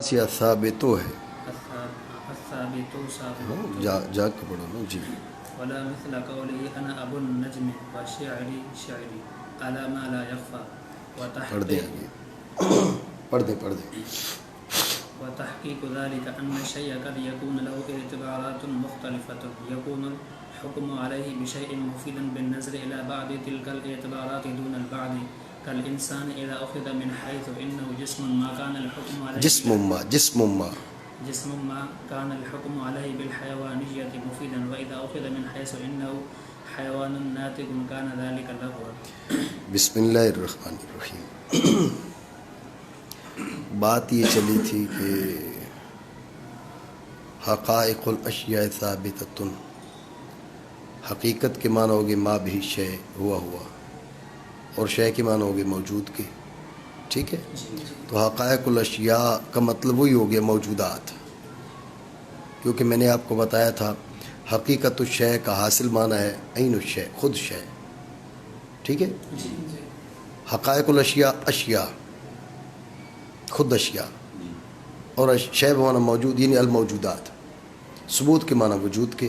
یا ثابتو ہے، الثابت ثابت جا کے پڑھو نا جی. ولا مثل قوله انا ابو النجم وشعري شعري على ما لا يخفى پڑھ دیں آگے، پڑھ دیں. وتحقيق ذلك ان الشيء قد يكون له اعتبارات مختلفة يكون الحكم عليه بشيء مفيد بالنظر الى بعض تلك الاعتبارات دون البعض كالانسان اذا اخذ من حيث انه جسم ما كان الحكم عليه جسم ما كان الحكم عليه بالحيوانية مفيدا وإذا أخذ من حيث إنه حيوان ناطق كان ذلك لغوا. بسم اللہ الرحمن الرحیم. بات یہ چلی تھی کہ حقائق الاشیاء ثابتۃ، حقیقت کے معنی ہوگے ما بھی شے ہوا اور شے کے معنی ہوگے موجود کے. ٹھیک ہے، تو حقائق الاشیاء کا مطلب وہی ہو گیا موجودات، کیونکہ میں نے آپ کو بتایا تھا حقیقت الشے کا حاصل معنی ہے عین الشے، خود شے. ٹھیک ہے، حقائق الاشیاء اشیاء، خود اشیاء، اور شے بمعنی موجود یعنی الموجودات. ثبوت کے معنی وجود کے،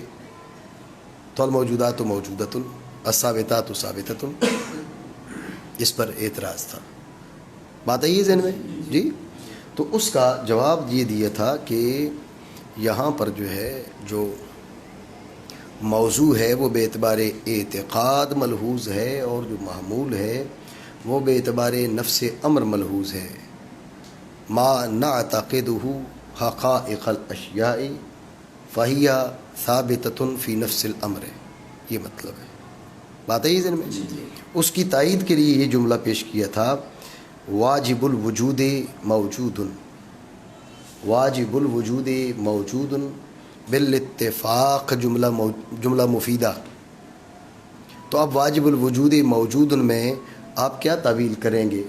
تو الموجودات موجودۃ، الثابتات ثابتۃ. اس پر اعتراض تھا، بات آئی ہے ذہن میں جی. تو اس کا جواب یہ دیا تھا کہ یہاں پر جو ہے جو موضوع ہے وہ بے اعتبار اعتقاد ملحوظ ہے، اور جو محمول ہے وہ بے اعتبار نفس امر ملحوظ ہے. ما نعتقدہ حقائق الاشیاء فہی ثابتۃ فی نفس الامر، یہ مطلب ہے. بات ہے ذہن میں. اس کی تائید کے لیے یہ جملہ پیش کیا تھا واجب الوجود موجود، واجب الوجود موجود بالاتفاق، جملہ مفیدہ. تو اب واجب الوجود موجود میں آپ کیا تعویل کریں گے؟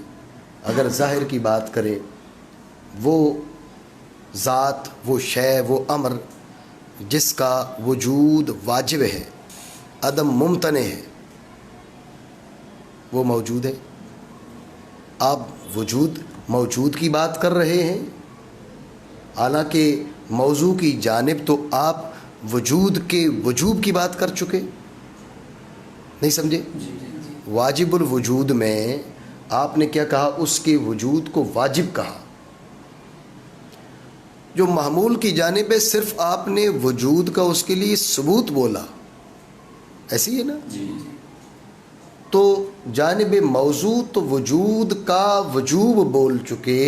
اگر ظاہر کی بات کریں، وہ ذات، وہ شے، وہ امر جس کا وجود واجب ہے، عدم ممتنع ہے، وہ موجود ہے. آپ موجود کی بات کر رہے ہیں، حالانکہ موضوع کی جانب تو آپ وجود کے وجوب کی بات کر چکے. نہیں سمجھے؟ واجب الوجود میں آپ نے کیا کہا؟ اس کے وجود کو واجب کہا. جو محمول کی جانب ہے صرف آپ نے وجود کا اس کے لیے ثبوت بولا، ایسی ہے نا. تو جانب موضوع تو وجود کا وجوب بول چکے،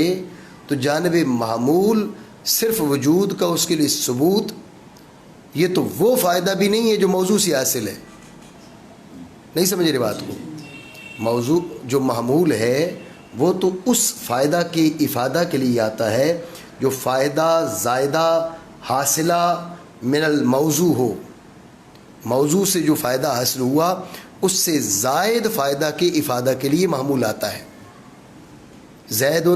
تو جانب محمول صرف وجود کا اس کے لیے ثبوت، یہ تو وہ فائدہ بھی نہیں ہے جو موضوع سے حاصل ہے. نہیں سمجھ رہے بات کو؟ موضوع جو محمول ہے وہ تو اس فائدہ کی افادہ کے لیے آتا ہے جو فائدہ زائدہ حاصلہ من الموضوع ہو. موضوع سے جو فائدہ حاصل ہوا اس سے زائد فائدہ کی افادہ کے لیے محمول آتا ہے. زید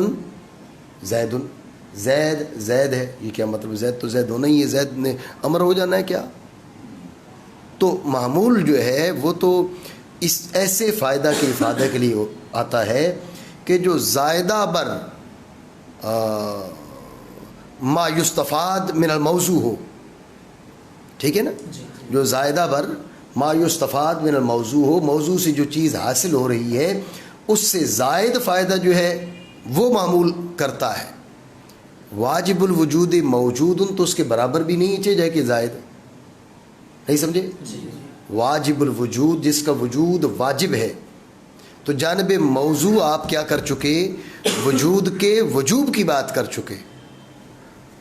ہے، یہ کیا مطلب؟ زید تو زید ہونا ہی ہے، زید نے امر ہو جانا ہے کیا؟ تو محمول جو ہے وہ تو اس ایسے فائدہ کی افادہ کے لیے آتا ہے کہ جو زائدہ بر ما یستفاد من الموضوع ہو. ٹھیک ہے نا؟ جو زائدہ بر ما یستفاد من الموضوع ہو، موضوع سے جو چیز حاصل ہو رہی ہے اس سے زائد فائدہ جو ہے وہ معمول کرتا ہے. واجب الوجود موجود تو اس کے برابر بھی نہیں چاہیے کہ زائد. نہیں سمجھے؟ واجب الوجود جس کا وجود واجب ہے، تو جانب موضوع آپ کیا کر چکے؟ وجود کے وجوب کی بات کر چکے.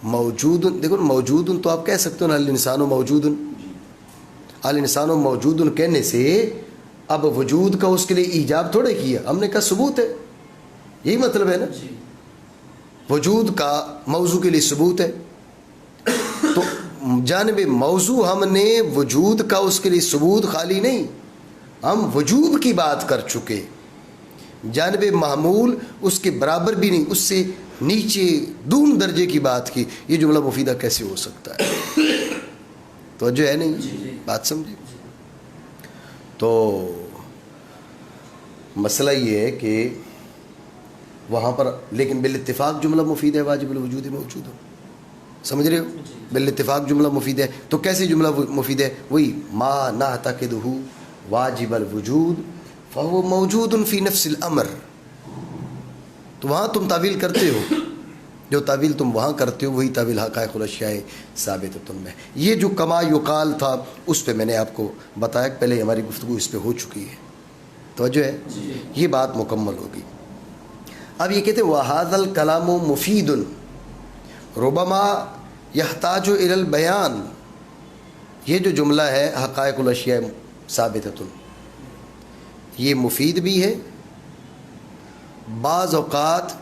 موجود، دیکھو موجود تو آپ کہہ سکتے ہو نا، الانسان موجود، الانسان موجود کہنے سے اب وجود کا اس کے لیے ایجاب تھوڑے کیا، ہم نے کہا ثبوت ہے. یہی مطلب ہے نا، وجود کا موضوع کے لیے ثبوت ہے. تو جانب موضوع ہم نے وجود کا اس کے لیے ثبوت خالی نہیں، ہم وجوب کی بات کر چکے. جانب محمول اس کے برابر بھی نہیں، اس سے نیچے دون درجے کی بات کی. یہ جملہ مفیدہ کیسے ہو سکتا ہے؟ تو جو ہے نہیں بات سمجھے. تو مسئلہ یہ ہے کہ وہاں پر لیکن بالاتفاق جملہ مفید ہے واجب الوجود موجود ہو. سمجھ رہے ہو؟ بالاتفاق جملہ مفید ہے. تو کیسی جملہ مفید ہے؟ وہی ما نعتقدہ واجب الوجود فهو موجود فی نفس الامر. تو وہاں تم تعویل کرتے ہو، جو تعویل تم وہاں کرتے ہو وہی تعویل حقائق الاشیاء ثابتۃ میں. یہ جو کما یقال تھا اس پہ میں نے آپ کو بتایا کہ پہلے ہماری گفتگو اس پہ ہو چکی ہے. توجہ ہے؟ یہ بات مکمل ہوگی. اب یہ کہتے ہیں وَهَذَا الْكَلَامُ مُفِيدٌ رُبَمَا يَحْتَاجُ إِلَى الْبَيَانِ. یہ جو جملہ ہے حقائق الاشیاء ثابتۃ، یہ مفید بھی ہے، بعض اوقات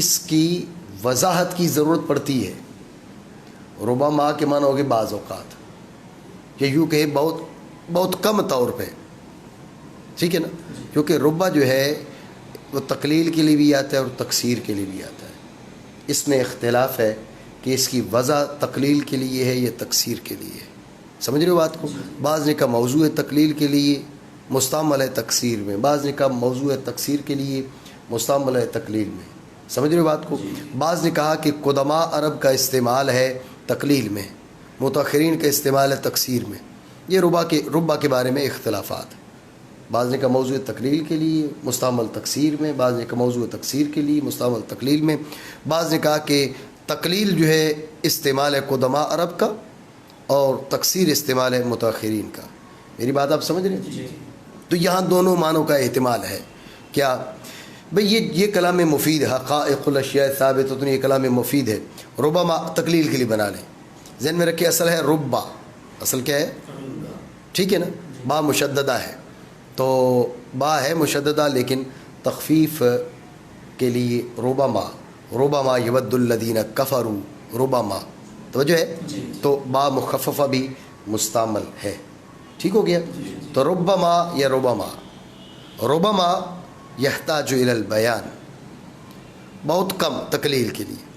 اس کی وضاحت کی ضرورت پڑتی ہے. ربما کے معنی ہوگے بعض اوقات، یا یوں کہ بہت کم طور پہ. ٹھیک ہے نا؟ کیونکہ ربا جو ہے وہ تقلیل کے لیے بھی آتا ہے اور تکثیر کے لیے بھی آتا ہے. اس میں اختلاف ہے کہ اس کی وضع تقلیل کے لیے ہے یا تکثیر کے لیے ہے. سمجھ رہے ہو بات کو؟ بعض نے کہا موضوع ہے تقلیل کے لیے مستعمل ہے تکثیر میں، بعض نے کہا موضوع ہے تکثیر کے لیے مستعمل ہے تقلیل میں. سمجھ رہے ہو بات کو؟ بعض نے کہا کہ قدماء عرب کا استعمال ہے تقلیل میں، متاخرین کا استعمال ہے تکثیر میں. یہ ربا کے بارے میں اختلافات. بعض نے کہا موضوع تقلیل کے لیے مستعمل تکثیر میں، بعض نے کہا موضوع تکثیر کے لیے مستعمل تقلیل میں. بعض نے کہا کہ تقلیل جو ہے استعمال ہے قدماء عرب کا اور تکثیر استعمال ہے متاخرین کا. میری بات آپ سمجھ رہے ہیں؟ تو یہاں دونوں معنوں کا احتمال ہے. کیا بھئی یہ کلام مفید ہے، حقائق الاشیاء ثابتۃ، یہ کلام مفید ہے. ربما تقلیل کے لیے بنا لیں. ذہن میں رکھیں اصل ہے ربا، اصل کیا ہے؟ ٹھیک ہے نا؟ با مشددہ ہے، تو با ہے مشددہ لیکن تخفیف کے لیے ربما یود الذین کفروا ربما. توجہ ہے؟ تو با مخففہ بھی مستعمل ہے. ٹھیک ہو گیا؟ تو ربما یا ربما یحتاج الی البیان، بہت کم تقلیل کے لیے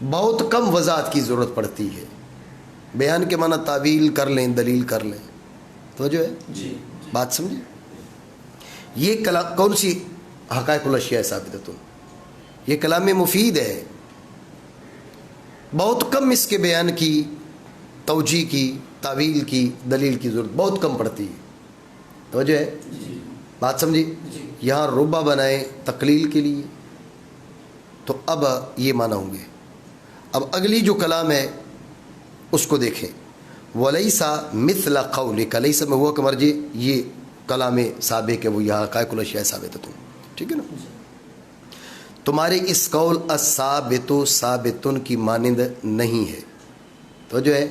بہت کم وضاحت کی ضرورت پڑتی ہے. بیان کے معنی تعویل کر لیں، دلیل کر لیں. تو جو ہے بات سمجھے؟ یہ کلام کون سی حقائق الاشیاء ثابتۃ؟ یہ کلام مفید ہے، بہت کم اس کے بیان کی، توجیہ کی، تعویل کی، دلیل کی ضرورت بہت کم پڑتی ہے. توجہ ہے؟ بات سمجھی؟ یہاں ربا بنائے تقلیل کے لیے، تو اب یہ معنی ہوں گے. اب اگلی جو کلام ہے اس کو دیکھیں. وَلَيْسَ مِثْلَ قَوْلِكَ، لَيْسَ میں ہوا کہ مرجع یہ کلام سابق ہے، وہ یہاں حقائق الاشیاء ثابتۃ. ٹھیک ہے نا؟ تمہارے اس قول الثابت ثابتن کی مانند نہیں ہے. تو جو ہے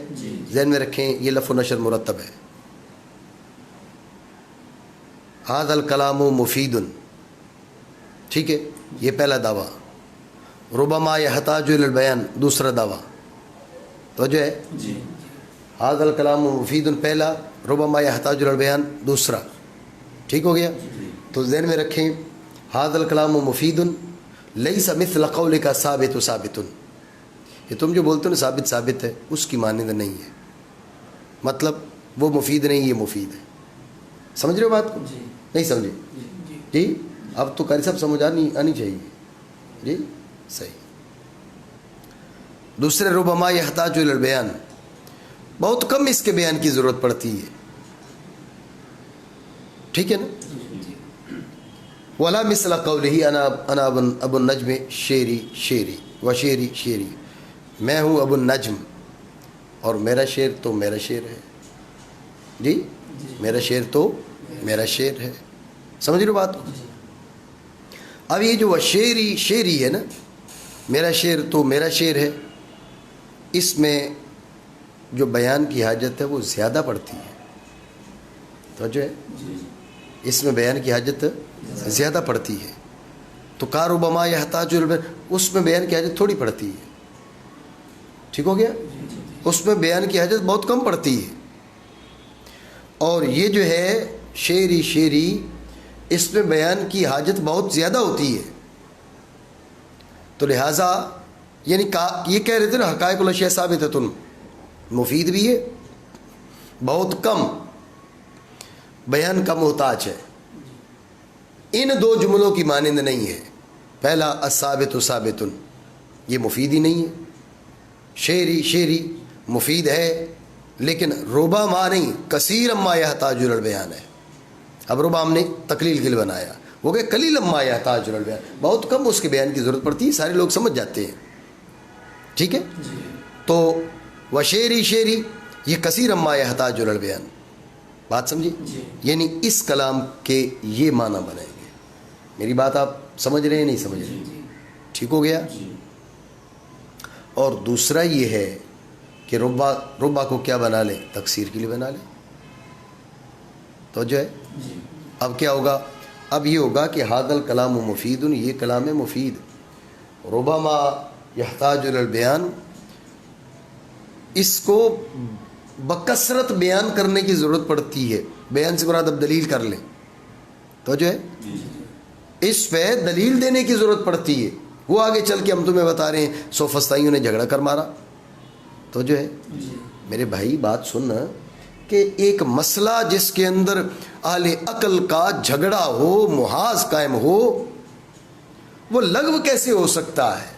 ذہن میں رکھیں یہ لف و نشر مرتب ہے. هذا الکلام مفید، ٹھیک ہے، یہ پہلا دعویٰ. ربما یحتاج الی البیان دوسرا دعویٰ. تو جو ہے هذا الکلام مفید پہلا، ربما یحتاج الی البیان دوسرا. ٹھیک ہو گیا؟ تو ذہن میں رکھیں هذا الکلام مفید لیس مثل قولک ثابت ثابت. یہ تم جو بولتے ہو نا ثابت ہے، اس کی مانند نہیں ہے. مطلب وہ مفید نہیں، یہ مفید ہے. سمجھ رہے ہو بات کو؟ نہیں سمجھے؟ جی اب تو قاری صاحب سمجھ آنی چاہیے. جی صحیح. دوسرے ربما یحتاج الی البیان، بہت کم اس کے بیان کی ضرورت پڑتی ہے. ٹھیک ہے نا؟ ولا مثل قوله انا ابو النجم شعری و شعری شعری، میں ہوں ابو النجم اور میرا شعر تو میرا شعر ہے. جی میرا شعر تو میرا شعر ہے. سمجھ رہے ہو بات کو؟ اب یہ جو شعری ہے نا، میرا شعر تو میرا شعر ہے، اس میں جو بیان کی حاجت ہے وہ زیادہ پڑتی ہے. تو جو ہے اس میں بیان کی حاجت زیادہ پڑتی ہے. تو کا ربما یحتاج اس میں بیان کی حاجت تھوڑی پڑتی ہے. ٹھیک ہو گیا؟ اس میں بیان کی حاجت بہت کم پڑتی ہے. اور یہ جو ہے شعری اس میں بیان کی حاجت بہت زیادہ ہوتی ہے. تو لہٰذا یعنی یہ کہہ رہے تھے نا حقائق الاشیاء ثابتۃ مفید بھی ہے، بہت کم بیان کا محتاج ہے. ان دو جملوں کی مانند نہیں ہے. پہلا الثابت ثابت، یہ مفید ہی نہیں ہے. شعری مفید ہے لیکن ربما نہیں، کثیر ما یحتاج الی البیان ہے. اب ربما ہم نے تقلیل کے لیے بنایا، وہ کہ قلیل ما یحتاج الی البیان، بہت کم اس کے بیان کی ضرورت پڑتی ہے، سارے لوگ سمجھ جاتے ہیں. ٹھیک ہے. تو و شعری یہ کثیر ما یحتاج الی البیان. بات سمجھے؟ یعنی اس کلام کے یہ معنی بنائیں گے. میری بات آپ سمجھ رہے ہیں نہیں سمجھ رہے؟ ٹھیک ہو گیا. اور دوسرا یہ ہے کہ ربا کو کیا بنا لیں؟ تکسیر کے لیے بنا لیں. تو جو ہے اب کیا ہوگا؟ اب یہ ہوگا کہ ھذا الکلام مفید، یہ کلام مفید. ربما یحتاج الی البیان، اس کو بکثرت بیان کرنے کی ضرورت پڑتی ہے. بیان سے مراد اب دلیل کر لیں. تو جو ہے اس پہ دلیل دینے کی ضرورت پڑتی ہے. وہ آگے چل کے ہم تمہیں بتا رہے ہیں سوفسطائیوں نے جھگڑا کر مارا. تو جو ہے میرے بھائی بات سننا کہ ایک مسئلہ جس کے اندر اہل عقل کا جھگڑا ہو، محاذ قائم ہو، وہ لغو کیسے ہو سکتا ہے؟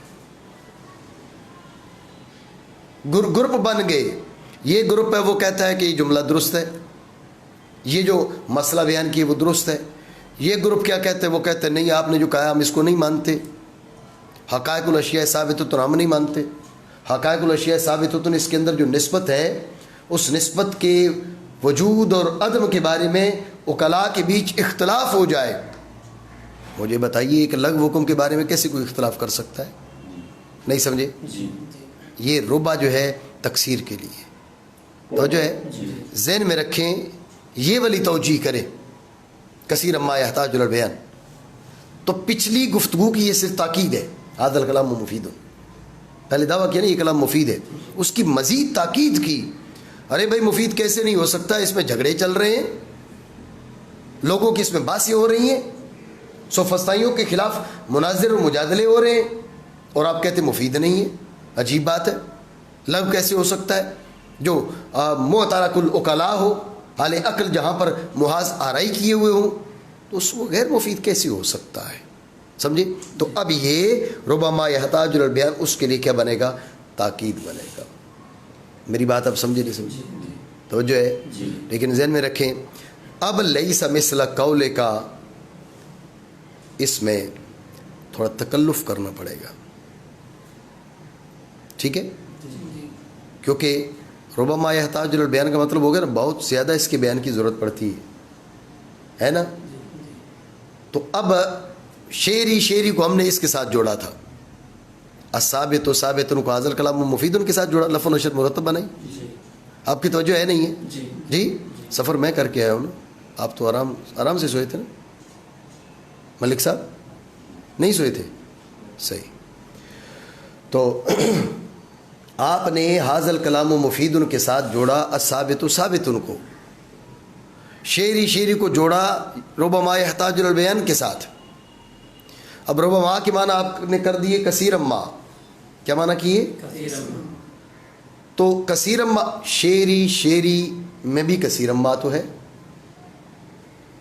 گروپ بن گئے. یہ گروپ ہے وہ کہتا ہے کہ یہ جملہ درست ہے، یہ جو مسئلہ بیان کیے وہ درست ہے. یہ گروپ کیا کہتے ہیں؟ وہ کہتے ہیں نہیں، آپ نے جو کہا ہم اس کو نہیں مانتے. حقائق الاشیاء ثابتۃ ہم نہیں مانتے. حقائق الاشیاء ثابتۃ اس کے اندر جو نسبت ہے، اس نسبت کے وجود اور عدم کے بارے میں عقلاء کے بیچ اختلاف ہو جائے. مجھے بتائیے ایک لغو حکم کے بارے میں کیسے کوئی اختلاف کر سکتا ہے؟ نہیں سمجھے؟ یہ ربا جو ہے تکسیر کے لیے. تو جو ہے ذہن میں رکھیں، یہ والی توجیہ کریں کثیر ما یحتاج الی البیان. تو پچھلی گفتگو کی یہ صرف تاکید ہے. ھذا الکلام مفید، پہلے دعویٰ کیا نا یہ کلام مفید ہے، اس کی مزید تاکید کی. ارے بھائی مفید کیسے نہیں ہو سکتا؟ اس میں جھگڑے چل رہے ہیں، لوگوں کی اس میں باتیں ہو رہی ہیں، سوفسطائیوں کے خلاف مناظر و مجادلے ہو رہے ہیں، اور آپ کہتے مفید نہیں ہے. عجیب بات ہے. لغو کیسے ہو سکتا ہے جو معترک العقلاء ہو، حال عقل جہاں پر محاذ آرائی کیے ہوئے ہوں، تو اس وہ غیر مفید کیسے ہو سکتا ہے؟ سمجھے؟ تو اب یہ ربما یحتاج الی البیان اس کے لیے کیا بنے گا؟ تاکید بنے گا. میری بات اب سمجھے نہیں سمجھے؟ تو جو ہے لیکن ذہن میں رکھیں اب لیس مثل قول کا، اس میں تھوڑا تکلف کرنا پڑے گا. ٹھیک ہے؟ کیونکہ ربما یحتاج الی البیان کا مطلب ہو گیا نا بہت زیادہ اس کے بیان کی ضرورت پڑتی ہے نا. تو اب شعری کو ہم نے اس کے ساتھ جوڑا تھا، الثابت و ثابت کو ھذا الکلام مفید کے ساتھ جوڑا، لفظ و نشر مرتب بنائی. آپ کی توجہ ہے نہیں ہے؟ جی سفر میں کر کے آیا ہوں نا. آپ تو آرام سے سوئے تھے نا ملک صاحب؟ نہیں سوئے تھے؟ صحیح. تو آپ نے ھذا الکلام مفید کے ساتھ جوڑا الثابت و ثابت کو، شعری کو جوڑا ربما یحتاج الی البیان کے ساتھ. اب ربما کے معنی آپ نے کر دیے کثیر ما. کیا معنی کیے؟ تو کثیر ما، شعری میں بھی کثیر ما تو ہے.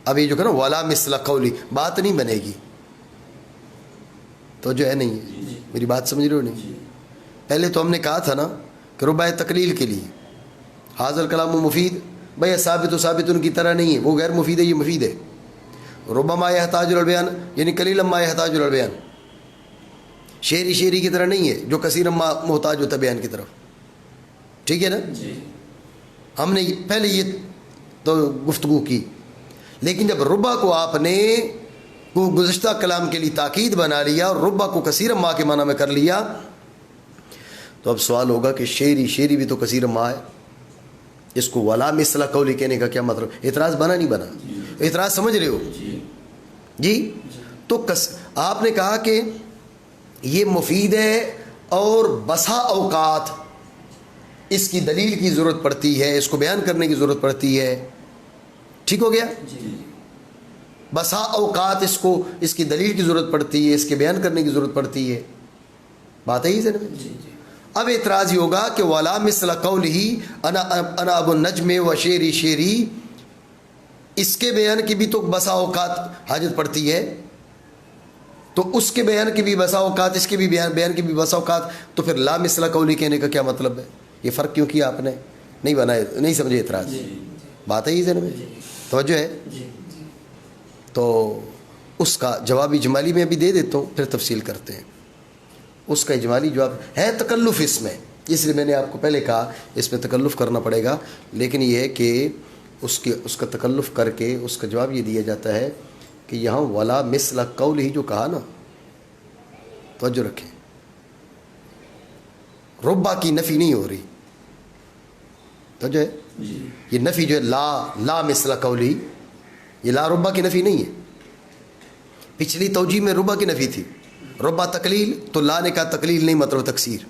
اب یہ جو کہ نا ولا مثل قولی، بات نہیں بنے گی. تو جو ہے نہیں ہے. میری بات سمجھ رہے ہو نہیں؟ پہلے تو ہم نے کہا تھا نا کہ ربا تقلیل کے لیے ھذا الکلام مفید، بھائی ثابت و ثابت ان کی طرح نہیں ہے، وہ غیر مفید ہے، یہ مفید ہے. ربما یحتاج الی البیان یعنی قلیل ما یحتاج الی البیان، شعری کی طرح نہیں ہے جو کثیر ما محتاج ہوتا بیان کی طرف. ٹھیک ہے نا؟ ہم نے پہلے یہ تو گفتگو کی. لیکن جب ربا کو آپ نے گزشتہ کلام کے لیے تاکید بنا لیا اور ربا کو کثیر ما کے معنی میں کر لیا، تو اب سوال ہوگا کہ شعری بھی تو کثیر ما ہے، اس کو ولا مثل قولی کہنے کا کیا مطلب؟ اعتراض بنا نہیں بنا؟ اعتراض سمجھ رہے ہو؟ جی. تو آپ نے کہا کہ یہ مفید ہے اور بسا اوقات اس کی دلیل کی ضرورت پڑتی ہے، اس کو بیان کرنے کی ضرورت پڑتی ہے. ٹھیک ہو گیا؟ بسا اوقات اس کی دلیل کی ضرورت پڑتی ہے، اس کے بیان کرنے کی ضرورت پڑتی ہے. بات ہے ہی ذہن میں؟ اب اعتراض ہی ہوگا کہ ولا مثل قولی انا ابو النجم و شعری، اس کے بیان کی بھی تو بسا اوقات حاجت پڑتی ہے. تو اس کے بیان کی بھی بسا اوقات، اس کے بھی بیان کی بھی بسا اوقات، تو پھر لا مثل قولی کہنے کا کیا مطلب ہے؟ یہ فرق کیوں کیا آپ نے؟ نہیں بنائے، نہیں سمجھے اعتراض؟ بات ہے یہ ذہن میں، توجہ ہے؟ تو اس کا جواب اجمالی میں بھی دے دیتا ہوں، پھر تفصیل کرتے ہیں۔ اس کا اجمالی جواب ہے تکلف اس میں، اس لیے میں نے آپ کو پہلے کہا اس میں تکلف کرنا پڑے گا، لیکن یہ ہے کہ اس کا تکلف کر کے اس کا جواب یہ دیا جاتا ہے کہ یہاں ولا مثل قول ہی جو کہا نا، توجہ رکھیں، ربا کی نفی نہیں ہو رہی، توجہ ہے؟ یہ نفی جو ہے لا مثل قول ہی، یہ لا ربا کی نفی نہیں ہے۔ پچھلی توجیہ میں ربا کی نفی تھی، ربا تقلیل، تو لا نے کہا تقلیل نہیں مطلب تکسیر،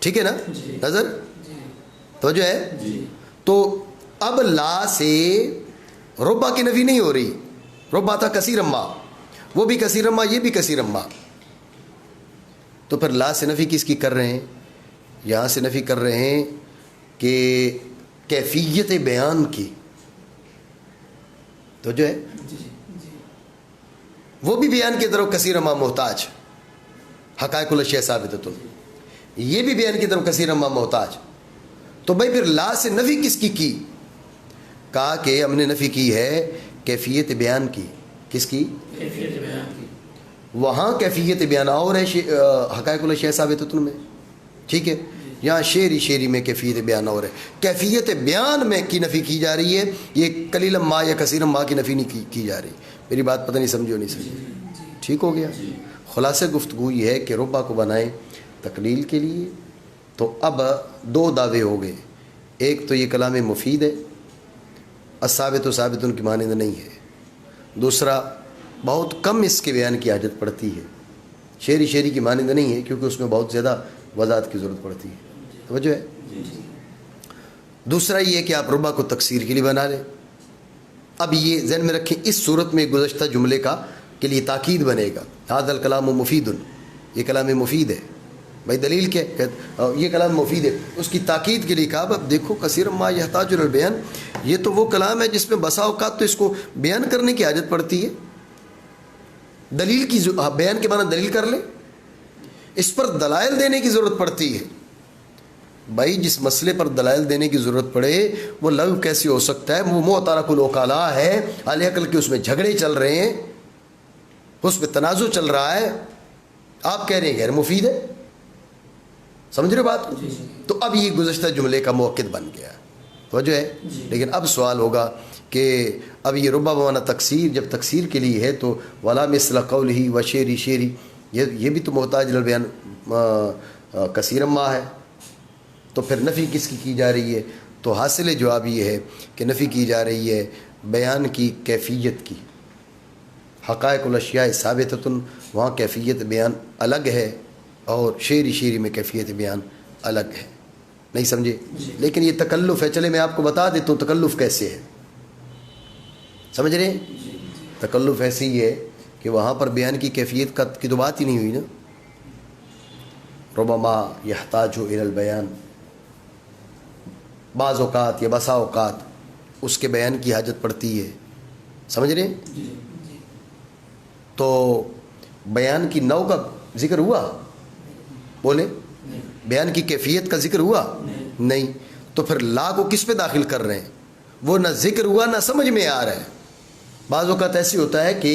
ٹھیک ہے نا؟ نظر توجہ ہے؟ تو اب لا سے ربا کی نفی نہیں ہو رہی، ربا تھا کثیر ما، وہ بھی کثیر ما، یہ بھی کثیر ما، تو پھر لا سے نفی کس کی کر رہے ہیں؟ یہاں سے نفی کر رہے ہیں کہ کیفیت بیان کی، تو جو ہے وہ بھی بیان کی طرف کثیر ما محتاج، حقائق الاشیاء ثابتۃ، یہ بھی بیان کی طرف کثیر ما محتاج، تو بھائی پھر لا سے نفی کس کی؟ کہا کہ ہم نے نفی کی ہے کیفیت بیان کی، کس کی؟ کیفیت بیان کی، وہاں کیفیت بیان اور ہے حقائق الاشیاء ثابتۃ میں، ٹھیک ہے؟ یہاں شعری میں کیفیت بیان اور ہے، کیفیت بیان میں کی نفی کی جا رہی ہے، یہ قلیل ما یا کثیر ما کی نفی نہیں کی جا رہی۔ میری بات پتہ نہیں سمجھو نہیں سمجھو، ٹھیک ہو گیا؟ خلاصہ گفتگو یہ ہے کہ ربا کو بنائیں تقلیل کے لیے، تو اب دو دعوے ہو گئے، ایک تو یہ کلام مفید ہے، الثابت و ثابت ان کی مانند نہیں ہے، دوسرا بہت کم اس کے بیان کی حاجت پڑتی ہے، شعری کی مانند نہیں ہے کیونکہ اس میں بہت زیادہ وضاحت کی ضرورت پڑتی ہے، توجہ ہے؟ دوسرا یہ ہے کہ آپ ربا کو تکسیر کے لیے بنا لیں۔ اب یہ ذہن میں رکھیں، اس صورت میں گزشتہ جملے کا کے لیے تاکید بنے گا، ھذا الکلام مفید، یہ کلام مفید ہے، بھائی دلیل کیا ہے؟ یہ کلام مفید ہے، اس کی تاکید کے لیے کہا اب دیکھو کثیر ما یحتاج البیان، یہ تو وہ کلام ہے جس میں بسا اوقات تو اس کو بیان کرنے کی حاجت پڑتی ہے، دلیل کی بیان کے معنی دلیل کر لیں، اس پر دلائل دینے کی ضرورت پڑتی ہے۔ بھائی جس مسئلے پر دلائل دینے کی ضرورت پڑے وہ لغو کیسے ہو سکتا ہے؟ وہ معترک الوکالا ہے، اہل عقل کے اس میں جھگڑے چل رہے ہیں، اس میں تنازع چل رہا ہے، آپ کہہ رہے ہیں غیر مفید ہے، سمجھ رہے بات کو؟ تو اب یہ گزشتہ جملے کا موقع بن گیا، توجہ ہے؟ لیکن اب سوال ہوگا کہ اب یہ ربا بمعنی تکسیر جب تکسیر کے لیے ہے تو ولا مثل قولہ و شعری یہ بھی تو محتاج للبیان کثیر ما ہے، تو پھر نفی کس کی جا رہی ہے؟ تو حاصل جواب یہ ہے کہ نفی کی جا رہی ہے بیان کی کیفیت کی، حقائق الاشیاء ثابتۃ، وہاں کیفیت بیان الگ ہے اور شعری میں کیفیت بیان الگ ہے، نہیں سمجھے؟ لیکن یہ تکلف ہے، چلے میں آپ کو بتا دیتا ہوں تکلف کیسے ہے، سمجھ رہے ہیں؟ تکلف ایسی ہی ہے کہ وہاں پر بیان کی کیفیت کی تو بات ہی نہیں ہوئی نا، ربما یحتاج الی البیان، بعض اوقات یا بسا اوقات اس کے بیان کی حاجت پڑتی ہے، سمجھ رہے ہیں؟ تو بیان کی نوع کا ذکر ہوا؟ بولے بیان کی کیفیت کا ذکر ہوا؟ نہیں، تو پھر لا کو کس پہ داخل کر رہے ہیں؟ وہ نہ ذکر ہوا نہ سمجھ میں آ رہا ہے۔ بعض اوقات ایسی ہوتا ہے کہ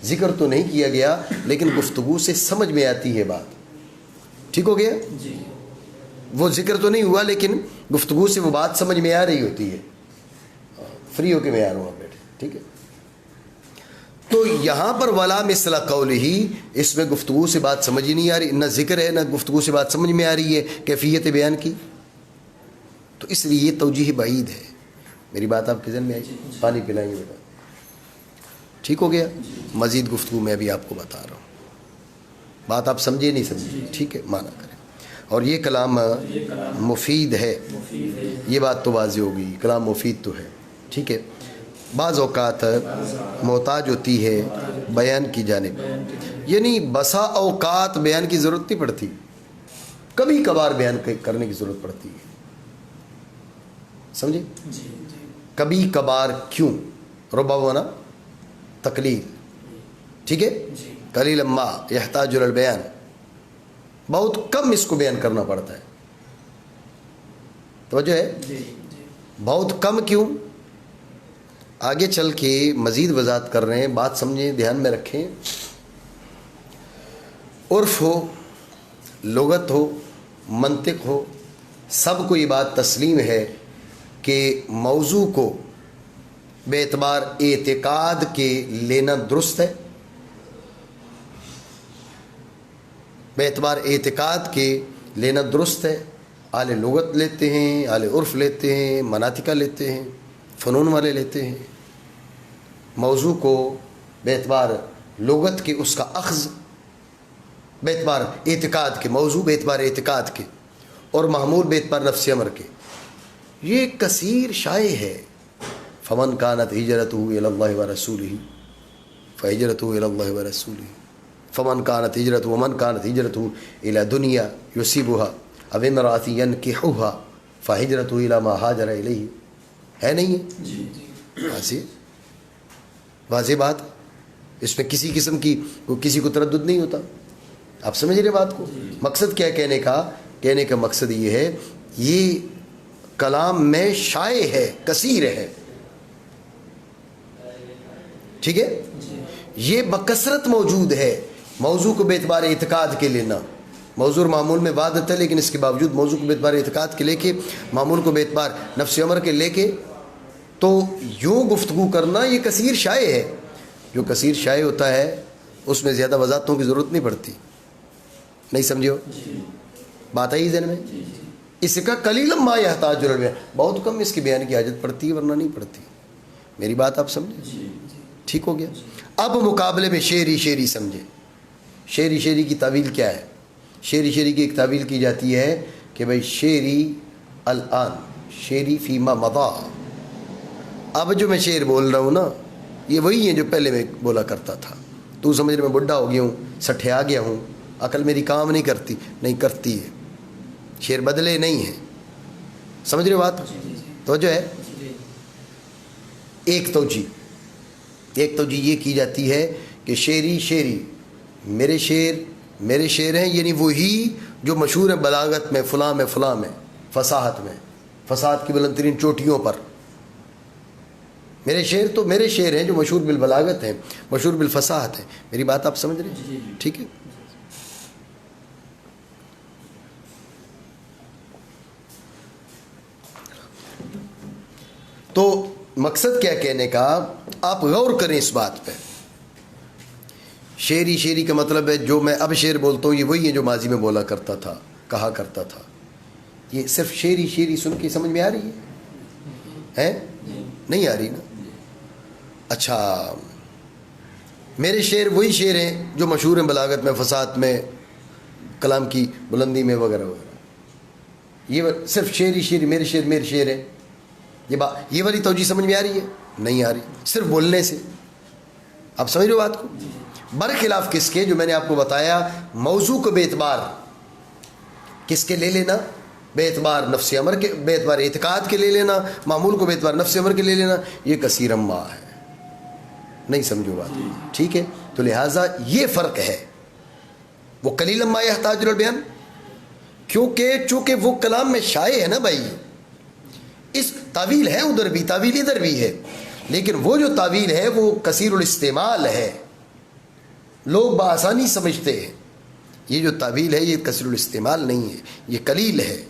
ذکر تو نہیں کیا گیا لیکن گفتگو سے سمجھ میں آتی ہے بات، ٹھیک ہو گیا؟ وہ ذکر تو نہیں ہوا لیکن گفتگو سے وہ بات سمجھ میں آ رہی ہوتی ہے، فری ہو کے میں آ رہا ہوں آپ بیٹھے، ٹھیک ہے؟ تو یہاں پر ولا مثل قولہ، اس میں گفتگو سے بات سمجھ ہی نہیں آ رہی، نہ ذکر ہے نہ گفتگو سے بات سمجھ میں آ رہی ہے کیفیت بیان کی، تو اس لیے یہ توجیہ بعید ہے۔ میری بات آپ کے ذہن میں آئی؟ پانی پلائیں گے بیٹا، ٹھیک ہو گیا؟ مزید گفتگو میں ابھی آپ کو بتا رہا ہوں، بات آپ سمجھے نہیں سمجھے؟ ٹھیک ہے، مانا کریں۔ اور یہ کلام مفید ہے، یہ بات تو واضح ہوگی، کلام مفید تو ہے، ٹھیک ہے؟ بعض اوقات محتاج ہوتی ہے بیان کی جانب، یعنی بسا اوقات بیان کی ضرورت نہیں پڑتی، کبھی کبھار بیان کرنے کی ضرورت پڑتی ہے، سمجھے؟ کبھی کبھار کیوں؟ ربا ہونا تقلیل، ٹھیک ہے؟ قلیلا ما یحتاج الی البیان، بہت کم اس کو بیان کرنا پڑتا ہے. توجہ ہے؟ بہت کم کیوں؟ آگے چل کے مزید وضاحت کر رہے ہیں، بات سمجھیں، دھیان میں رکھیں. عرف ہو، لغت ہو، منطق ہو، سب کو یہ بات تسلیم ہے کہ موضوع کو بے اعتبار اعتقاد کے لینا درست ہے. بے اعتبار اعتقاد کے لینا درست ہے. اہل لغت لیتے ہیں، اہل عرف لیتے ہیں، مناطقہ لیتے ہیں، فنون والے لیتے ہیں. موضوع کو بے اعتبار لغت کے اس کا اخذ، بے اعتبار اعتقاد کے، موضوع بے اعتبار اعتقاد کے، اور معمول بے اعتبار نفس امر کے، یہ کثیر شائع ہے. فمن کانت ہجرتہ الی اللہ ورسولہ فہجرتہ الی اللہ ورسولہ، فمن کانت ہجرتہ ومن کانت ہجرتہ الی دنیا یصیبها او امرأۃ ینکحها فہجرتہ الی ما ہاجر الیہ. ہے نہیں ہے؟ واضح بات، اس میں کسی قسم کی کسی کو تردد نہیں ہوتا. آپ سمجھ رہے بات کو؟ مقصد کیا کہنے کا؟ کہنے کا مقصد یہ ہے، یہ کلام میں شائع ہے، کثیر ہے. ٹھیک ہے؟ یہ بکثرت موجود ہے. موضوع کو بے اعتبار اعتقاد کے لینا، موضوع اور معمول میں وحدت ہے، لیکن اس کے باوجود موضوع کو بے اعتبار اعتقاد کے لے کے، معمول کو بے اعتبار نفس امر کے لے کے تو یوں گفتگو کرنا، یہ کثیر شائع ہے. جو کثیر شائع ہوتا ہے اس میں زیادہ وضاحتوں کی ضرورت نہیں پڑتی. نہیں سمجھو بات آئی ذہن میں؟ اس کا قلیلا ما یحتاج الی البیان، بہت کم اس کے بیان کی حاجت پڑتی ہے، ورنہ نہیں پڑتی. میری بات آپ سمجھیں؟ ٹھیک ہو گیا. اب مقابلے میں شعری سمجھے. شعری کی تعویل کیا ہے؟ شعری کی ایک تعویل کی جاتی ہے کہ بھائی شعری الان، شعری فیما مضا. اب جو میں شعر بول رہا ہوں نا، یہ وہی ہے جو پہلے میں بولا کرتا تھا. تو سمجھ رہے میں بڈھا ہو گیا ہوں، سٹھیا گیا ہوں، عقل میری کام نہیں کرتی. نہیں کرتی ہے، شعر بدلے نہیں ہیں. سمجھ رہے ہو بات؟ توجہ ہے. ایک توجہ یہ کی جاتی ہے کہ شعری میرے شعر ہیں، یعنی وہی جو مشہور ہے بلاغت میں، فلاں میں، فصاحت کی بلند ترین چوٹیوں پر. میرے شعر تو میرے شعر ہیں جو مشہور بالبلاغت ہیں، مشہور بالفصاحت ہیں. میری بات آپ سمجھ رہے ہیں؟ ٹھیک ہے. تو مقصد کیا کہنے کا؟ آپ غور کریں اس بات پہ. شعری کا مطلب ہے جو میں اب شعر بولتا ہوں یہ وہی ہے جو ماضی میں بولا کرتا تھا، کہا کرتا تھا. یہ صرف شعری سن کے سمجھ میں آ رہی ہے؟ نہیں آ رہی نا. اچھا، میرے شعر وہی شعر ہیں جو مشہور ہیں بلاغت میں، فصاحت میں، کلام کی بلندی میں، وغیرہ وغیرہ. یہ صرف شعری میرے شعر ہیں. یہ والی توجہ سمجھ میں آ رہی ہے؟ نہیں آ رہی، صرف بولنے سے. آپ سمجھ رہے ہو بات کو؟ برخلاف کس کے؟ جو میں نے آپ کو بتایا، موضوع کو بے اعتبار کس کے لے لینا؟ بے اعتبار نفس امر کے، بے اعتبار اعتقاد کے لے لینا، معمول کو بے اعتبار نفس امر کے لے لینا، یہ کثیر ما ہے. نہیں سمجھو بات؟ ٹھیک ہے. تو لہٰذا یہ فرق ہے. وہ قلیلا ما یحتاج الی البیان، چونکہ وہ کلام میں شائع ہے نا بھائی. اس تعویل ہے ادھر بھی، تعویل ادھر بھی ہے، لیکن وہ جو تعویل ہے وہ کثیر الاستعمال ہے، لوگ بآسانی سمجھتے ہیں. یہ جو تعویل ہے یہ کثیر الاستعمال نہیں ہے، یہ قلیل ہے.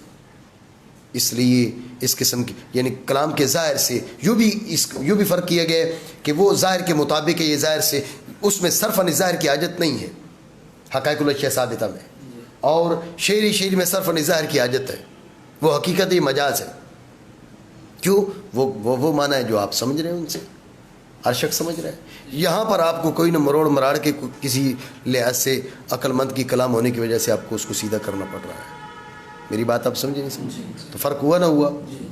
اس لیے اس قسم کی یعنی کلام کے ظاہر سے یوں بھی فرق کیا گیا کہ وہ ظاہر کے مطابق ہے، یہ ظاہر سے، اس میں صرف ظاہر کی حاجت نہیں ہے حقائق الاشیاء ثابتہ میں. اور شعری میں صرف ظاہر کی حاجت ہے، وہ حقیقت یہ مجاز ہے. کیوں؟ وہ معنی ہے جو آپ سمجھ رہے ہیں، ان سے ہر شخص سمجھ رہا ہے. یہاں پر آپ کو کوئی نہ مروڑ کے کسی لحاظ سے عقل مند کی کلام ہونے کی وجہ سے آپ کو اس کو سیدھا کرنا پڑ رہا ہے. میری بات آپ سمجھے نہیں سمجھے؟ تو فرق ہوا نہ ہوا؟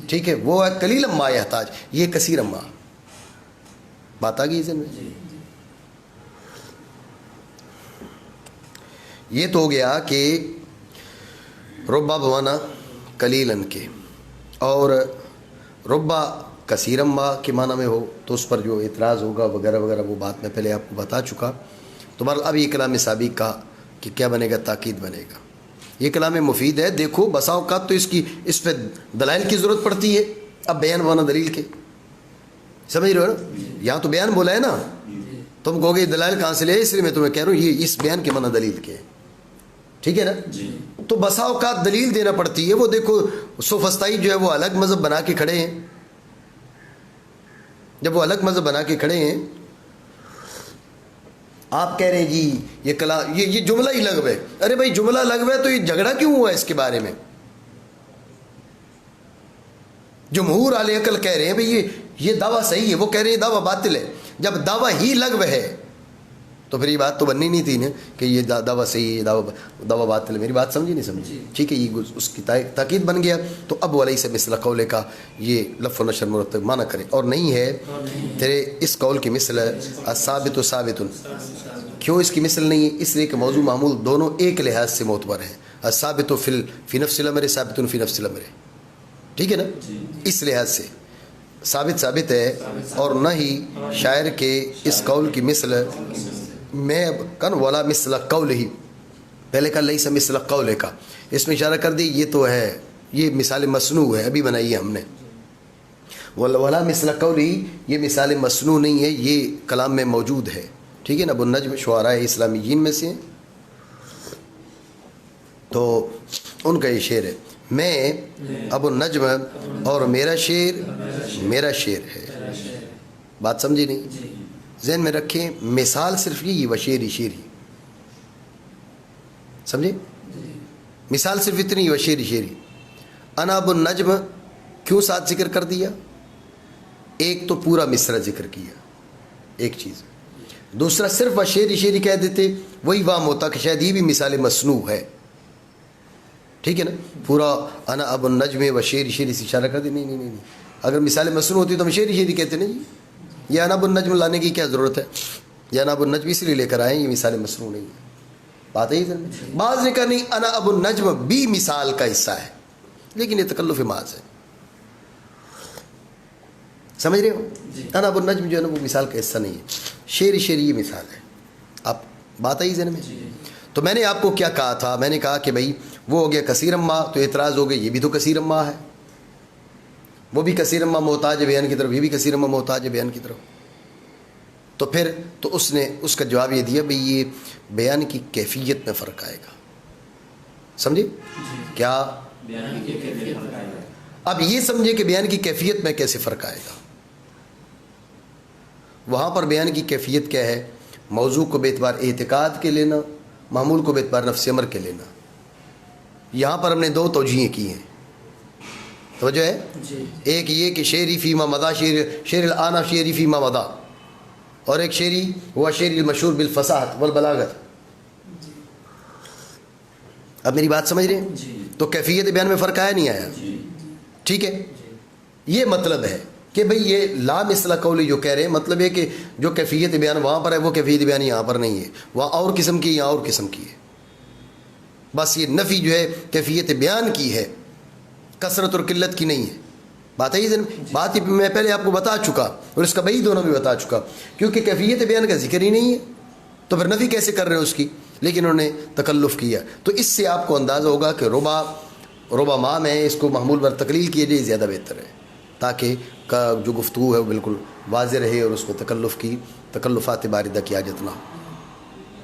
ٹھیک ہے. وہ ہے قلیلا ما یحتاج، یہ کثیر ما. بات آ گئی ذہن میں؟ یہ تو ہو گیا کہ ربا بمانا قلیلاً کے، اور ربا کثیرا ما کے معنی میں ہو تو اس پر جو اعتراض ہوگا وغیرہ وغیرہ وہ بات میں پہلے آپ کو بتا چکا. تو بہرحال اب یہ کلام سابق کا کہ کیا بنے گا؟ تاکید بنے گا. یہ کلام مفید ہے. دیکھو بسا اوقات تو اس پہ دلائل کی ضرورت پڑتی ہے. اب بیان بنا دلیل کے، سمجھ رہے ہو نا؟ یہاں تو بیان بولا ہے نا، تم کہو گے دلائل کہاں سے لے، اس لیے میں تمہیں کہہ رہا ہوں یہ اس بیان کے معنی دلیل کے، ٹھیک ہے نا؟ تو بسا اوقات دلیل دینا پڑتی ہے. وہ دیکھو سوفسطائی جو ہے وہ الگ مذہب بنا کے کھڑے ہیں. جب وہ الگ مذہب بنا کے کھڑے ہیں، آپ کہہ رہے ہیں جی یہ کلام یہ جملہ ہی لغو ہے. ارے بھائی جملہ لغو ہے تو یہ جھگڑا کیوں ہوا اس کے بارے میں؟ جمہور اہل عقل کہہ رہے ہیں بھئی یہ دعویٰ صحیح ہے، وہ کہہ رہے ہیں دعویٰ باطل ہے. جب دعویٰ ہی لغو ہے تو پھر یہ بات تو بننی نہیں تھی نا کہ یہ دعویٰ صحیح ہے، دعویٰ باطل ہے. میری بات سمجھی نہیں سمجھی؟ ٹھیک ہے، یہ اس کی تاکید بن گیا. تو اب ولیس مثل قول کا یہ لف و نشر مرتب معنی کرے، اور نہیں ہے تیرے اس قول کی مثل ثابت و ثابت. کیوں اس کی مثل نہیں ہے؟ اس لیے کہ موضوع معمول دونوں ایک لحاظ سے معتبر ہیں. ثابت و فی نفس الامر، ثابت فی نفس الامر، ٹھیک ہے نا؟ اس لحاظ سے ثابت ہے. اور نہ ہی شاعر کے اس قول کی مثل میں کن ولا مثل قول ہی، پہلے کا لیس مثل قول کا، اس میں اشارہ کر دی یہ تو ہے، یہ مثال مصنوع ہے، ابھی بنائی ہے ہم نے. ولا مثل قول ہی یہ مثال مصنوع نہیں ہے، یہ کلام میں موجود ہے، ٹھیک ہے نا؟ ابو النجم شعراء اسلامیین میں سے، تو ان کا یہ شعر ہے، میں ابو النجم اور میرا شعر ہے. بات سمجھی نہیں؟ ذہن میں رکھیں، مثال صرف یہ وشیری شیری، سمجھے؟ مثال صرف اتنی وشیری شیری. انا ابو النجم کیوں ساتھ ذکر کر دیا؟ ایک تو پورا مصرع ذکر کیا، ایک چیز. دوسرا صرف وشیری شیری کہہ دیتے وہی وام ہوتا کہ شاید یہ بھی مثال مصنوع ہے، ٹھیک ہے نا؟ پورا انا ابو النجم وشیری شیری سے اشارہ کر دی. نہیں، اگر مثال مصنوع ہوتی تو ہم شیری شیری کہتے نا جی. یہ انا ابو النجم لانے کی کیا ضرورت ہے؟ یہ انا ابو النجم اس لیے لے کر آئے، یہ مثال مصنوع نہیں ہے. بات ہے ادھر میں بعض نے کہا نہیں انا ابو النجم بھی مثال کا حصہ ہے، لیکن یہ تکلف محض ہے. سمجھ رہے ہو؟ انا ابو النجم جو ہے نا وہ مثال کا حصہ نہیں ہے، شیری یہ مثال ہے. آپ بات آئی ذہن میں؟ تو میں نے آپ کو کیا کہا تھا؟ میں نے کہا کہ بھائی وہ ہو گیا کثیر ما، تو اعتراض ہو گیا یہ بھی تو کثیر ما ہے، وہ بھی کثیر ما محتاج ہے بیان کی طرف، یہ بھی کثیر ما محتاج ہے بیان کی طرف. تو پھر تو اس نے اس کا جواب یہ دیا بھئی یہ بیان کی کیفیت میں فرق آئے گا. سمجھے کیا؟ اب یہ سمجھے کہ بیان کی کیفیت میں کیسے فرق آئے گا. وہاں پر بیان کی کیفیت کیا ہے؟ موضوع کو باعتبار اعتقاد کے لینا، معمول کو باعتبار نفس امر کے لینا. یہاں پر ہم نے دو توجیہیں کی ہیں، توجہ ہے؟ ایک یہ کہ شعری فیما مدا، شعر الآنا شعری فیما مدا، اور ایک شعری ہوا شعری المشہور بالفصاحت والبلاغت. اب میری بات سمجھ رہے ہیں؟ تو کیفیت بیان میں فرق آیا نہیں آیا؟ ٹھیک ہے، یہ مطلب ہے کہ بھئی یہ لا مثل قولی جو کہہ رہے ہیں، مطلب ہے کہ جو کیفیت بیان وہاں پر ہے وہ کیفیت بیان یہاں پر نہیں ہے. وہاں اور قسم کی، یہاں اور قسم کی ہے. بس یہ نفی جو ہے کیفیت بیان کی ہے، کثرت اور قلت کی نہیں ہے. بات ہے یہ بات میں پہلے آپ کو بتا چکا، اور اس کا بھائی دونوں بھی بتا چکا، کیونکہ کیفیت بیان کا ذکر ہی نہیں ہے تو پھر نفی کیسے کر رہے ہیں اس کی؟ لیکن انہوں نے تکلف کیا. تو اس سے آپ کو اندازہ ہوگا کہ ربع ما میں اس کو محمول بر تقلیل کیے جائے زیادہ بہتر ہے، تاکہ جو گفتگو ہے وہ بالکل واضح رہے اور اس میں تکلفات باردہ کی حاجت نہ ہو.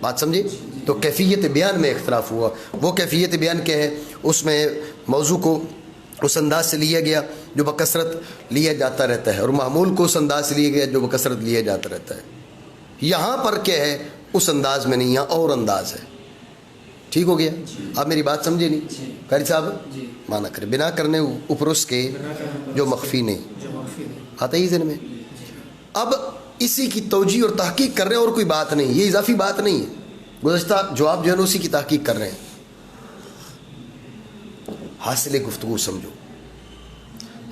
بات سمجھے؟ تو کیفیت بیان میں اختلاف ہوا. وہ کیفیت بیان کیا ہے؟ اس میں موضوع کو اس انداز سے لیا گیا جو بکثرت لیا جاتا رہتا ہے، اور معمول کو اس انداز سے لیا گیا جو بکثرت لیا جاتا رہتا ہے. یہاں پر کیا ہے؟ اس انداز میں نہیں، یہاں اور انداز ہے. ٹھیک ہو گیا؟ آپ میری بات سمجھے نہیں؟ قاری صاحب مانا کرے بنا کرنے اوپر اس کے جو مخفی نہیں آتا ہی ذہن میں. اب اسی کی توجیہ اور تحقیق کر رہے ہیں، اور کوئی بات نہیں، یہ اضافی بات نہیں ہے. گزشتہ جواب جو ہے نا اسی کی تحقیق کر رہے ہیں. حاصل گفتگو سمجھو.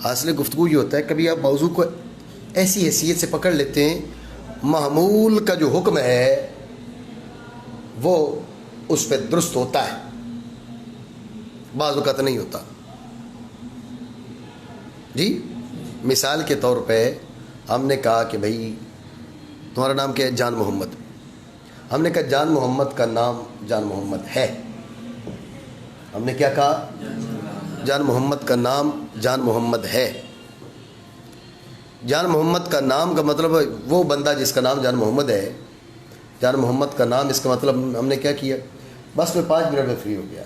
حاصل گفتگو یہ ہوتا ہے کبھی آپ موضوع کو ایسی حیثیت سے پکڑ لیتے ہیں، محمول کا جو حکم ہے وہ اس پہ درست ہوتا ہے، بعض اوقات نہیں ہوتا. جی مثال کے طور پہ ہم نے کہا کہ بھائی تمہارا نام کیا ہے؟ جان محمد. ہم نے کہا جان محمد کا نام جان محمد ہے. ہم نے کیا کہا؟ جان محمد کا نام جان محمد ہے. جان محمد کا نام کا مطلب وہ بندہ جس کا نام جان محمد ہے. جان محمد کا نام اس کا مطلب ہم نے کیا کیا؟ بس میں 5 منٹ میں فری ہو گیا.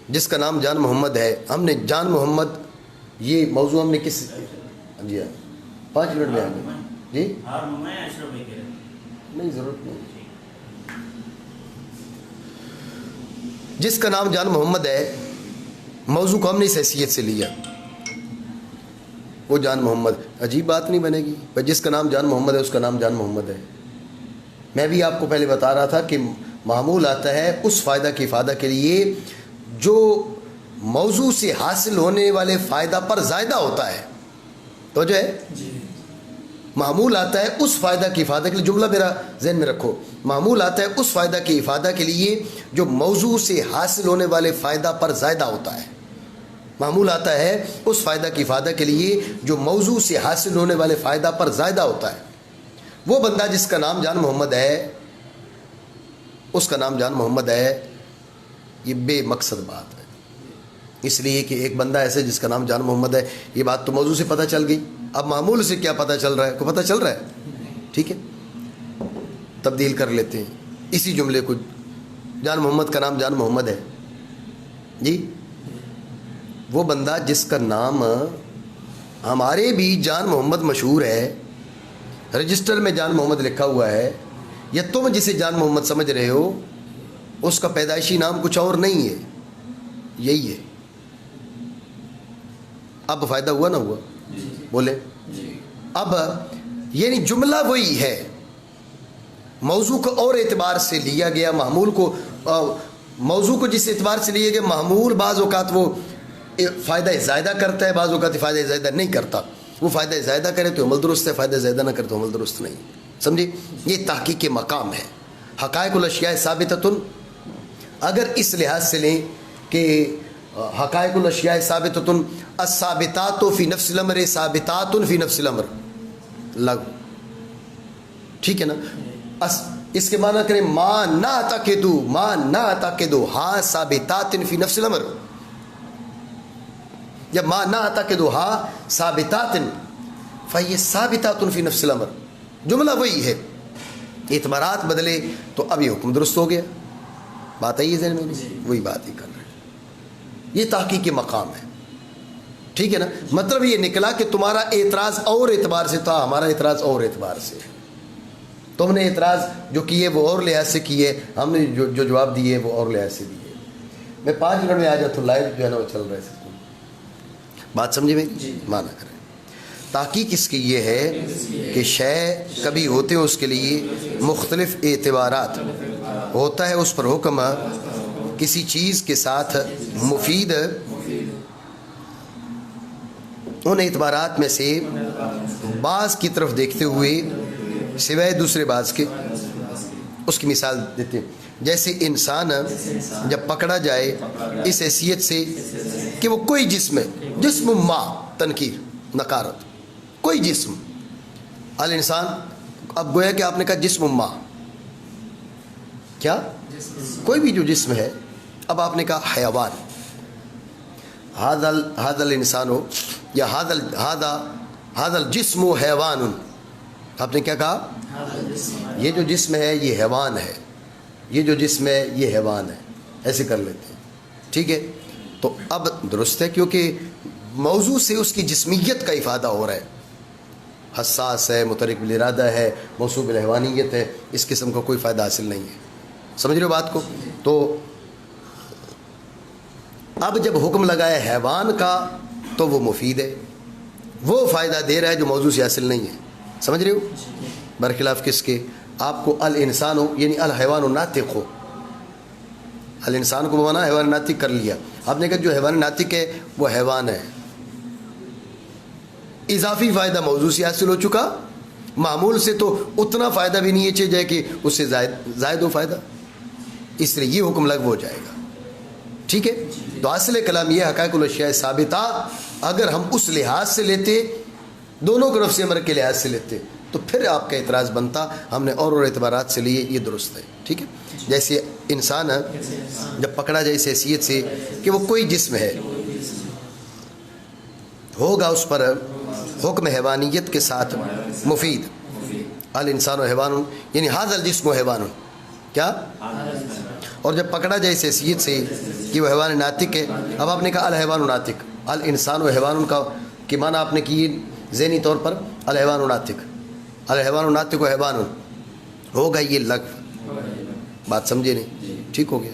جس کا نام جان محمد ہے، ہم نے جان محمد یہ موضوع ہم نے کس جی ہاں 5 منٹ میں آ گئے جی نہیں ضرورت نہیں. جس کا نام جان محمد ہے موضوع کو ہم نے اس حیثیت سے لیا، وہ جان محمد. عجیب بات نہیں بنے گی، پر جس کا نام جان محمد ہے اس کا نام جان محمد ہے. میں بھی آپ کو پہلے بتا رہا تھا کہ معمول آتا ہے اس فائدہ کی افادہ کے لیے جو موضوع سے حاصل ہونے والے فائدہ پر زائدہ ہوتا ہے. تو جو ہے معمول آتا ہے اس فائدہ کی افادہ کے لیے، جملہ میرا ذہن میں رکھو، معمول آتا ہے اس فائدہ کی افادہ کے لیے جو موضوع سے حاصل ہونے والے فائدہ پر زائدہ ہوتا ہے. معمول آتا ہے اس فائدہ کی افادہ کے لیے جو موضوع سے حاصل ہونے والے فائدہ پر زائدہ ہوتا ہے. وہ بندہ جس کا نام جان محمد ہے، اس کا نام جان محمد ہے، یہ بے مقصد بات ہے. اس لیے کہ ایک بندہ ایسے جس کا نام جان محمد ہے، یہ بات تو موضوع سے پتہ چل گئی. اب معمول سے کیا پتہ چل رہا ہے؟ کو پتہ چل رہا ہے؟ ٹھیک ہے، تبدیل کر لیتے ہیں اسی جملے کو. جان محمد کا نام جان محمد ہے جی. وہ بندہ جس کا نام ہمارے بھی جان محمد مشہور ہے، رجسٹر میں جان محمد لکھا ہوا ہے، یا تم جسے جان محمد سمجھ رہے ہو اس کا پیدائشی نام کچھ اور نہیں ہے، یہی ہے. اب فائدہ ہوا نہ ہوا؟ بولے. اب یعنی جملہ وہی ہے، موضوع کو اور اعتبار سے لیا گیا، معمول کو موضوع کو جس اعتبار سے لیا گیا، معمول بعض اوقات وہ فائدہ زائدہ کرتا ہے، بعض اوقات فائدہ زائدہ نہیں کرتا. وہ فائدہ زائدہ کرے تو عمل درست ہے، فائدہ زائدہ نہ کرے تو عمل درست نہیں. سمجھے؟ یہ تحقیق کے مقام ہے. حقائق الاشیاء ثابتۃ، اگر اس لحاظ سے لیں کہ حقائق الاشیاء ثابتۃ، الثابتات فی نفس الامر ثابتات فی نفس الامر، لغو. ٹھیک ہے نا؟ اس کے معنی کریں ما نعتقد ہا ثابتات فی نفس الامر، جب ما نعتقد ہا ثابتات فہی ثابتات فی نفس الامر. جملہ وہی ہے، اعتبارات بدلے تو اب یہ حکم درست ہو گیا. بات آئی ہے ذہن میں؟ وہی بات ہی کر رہے ہیں. یہ تحقیق کے مقام ہے. ٹھیک ہے نا؟ مطلب یہ نکلا کہ تمہارا اعتراض اور اعتبار سے تھا، ہمارا اعتراض اور اعتبار سے. تم نے اعتراض جو کیے وہ اور لحاظ سے کیے، ہم نے جو جواب دیے وہ اور لحاظ سے دیے. میں 5 منٹ میں آ جاتا ہوں، لائیو جو ہے نا وہ چل رہا ہے. بات سمجھے میں؟ مانا کریں. تحقیق اس کی یہ ہے کہ شے کبھی ہوتے ہیں اس کے لیے مختلف اعتبارات، ہوتا ہے اس پر حکم کسی چیز کے ساتھ مفید ان اعتبارات میں سے بعض کی طرف دیکھتے ہوئے سوائے دوسرے بعض کے. اس کی مثال دیتے ہیں، جیسے انسان جب پکڑا جائے اس حیثیت سے کہ وہ کوئی جسم ہے، جسم ما تنکیر نکارت، کوئی جسم الانسان. اب گویا کہ آپ نے کہا جسم ما، کیا کوئی بھی جو جسم ہے. اب آپ نے کہا حیوان، هذا الانسان ہو یا هذا الجسم حیوان. آپ نے کیا کہا؟ یہ جو جسم ہے یہ حیوان ہے، یہ جو جسم ہے یہ حیوان ہے. ایسے کر لیتے ہیں. ٹھیک ہے؟ تو اب درست ہے کیونکہ موضوع سے اس کی جسمیت کا افادہ ہو رہا ہے. حساس ہے، متحرک بالارادہ ہے، موصوف بالحیوانیت ہے. اس قسم کا کوئی فائدہ حاصل نہیں ہے. سمجھ رہے ہو بات کو؟ تو اب جب حکم لگایا حیوان کا تو وہ مفید ہے، وہ فائدہ دے رہا ہے جو موضوع سے حاصل نہیں ہے. سمجھ رہے ہو؟ برخلاف کس کے؟ آپ کو الانسان ہو یعنی الحیوان ناطق ہو، الانسان کو بمانا حیوان ناطق کر لیا. آپ نے کہا جو حیوان ناطق ہے وہ حیوان ہے، اضافی فائدہ موضوع سے حاصل ہو چکا، معمول سے تو اتنا فائدہ بھی نہیں ہے جائے کہ اس سے زائد ہو فائدہ، اس لیے یہ حکم لغو ہو جائے گا. ٹھیک ہے؟ تو اصل کلام یہ حقائق الاشیاء ثابتہ اگر ہم اس لحاظ سے لیتے، دونوں کو نفس امر کے لحاظ سے لیتے تو پھر آپ کا اعتراض بنتا ہم نے اور اعتبارات سے لیے، یہ درست ہے. ٹھیک ہے. جیسے انسان جب پکڑا جائے اس حیثیت سے کہ وہ کوئی جسم ہے، ہوگا اس پر حکم حیوانیت کے ساتھ مفید. الانسان و حیوان، یعنی ھذا الجسم و حیوان، کیا؟ اور جب پکڑا جائے اس حیثیت سے کہ وہ حیوان ناطق ہے. اب آپ نے کہا الحیوان ناطق، الانسان و حیوان کا کہ معنی آپ نے کی ذہنی طور پر الحیوان ناطق، الحیوان ناطق و حیوان ہوگا یہ لغو. بات سمجھے نہیں؟ ٹھیک ہو گیا.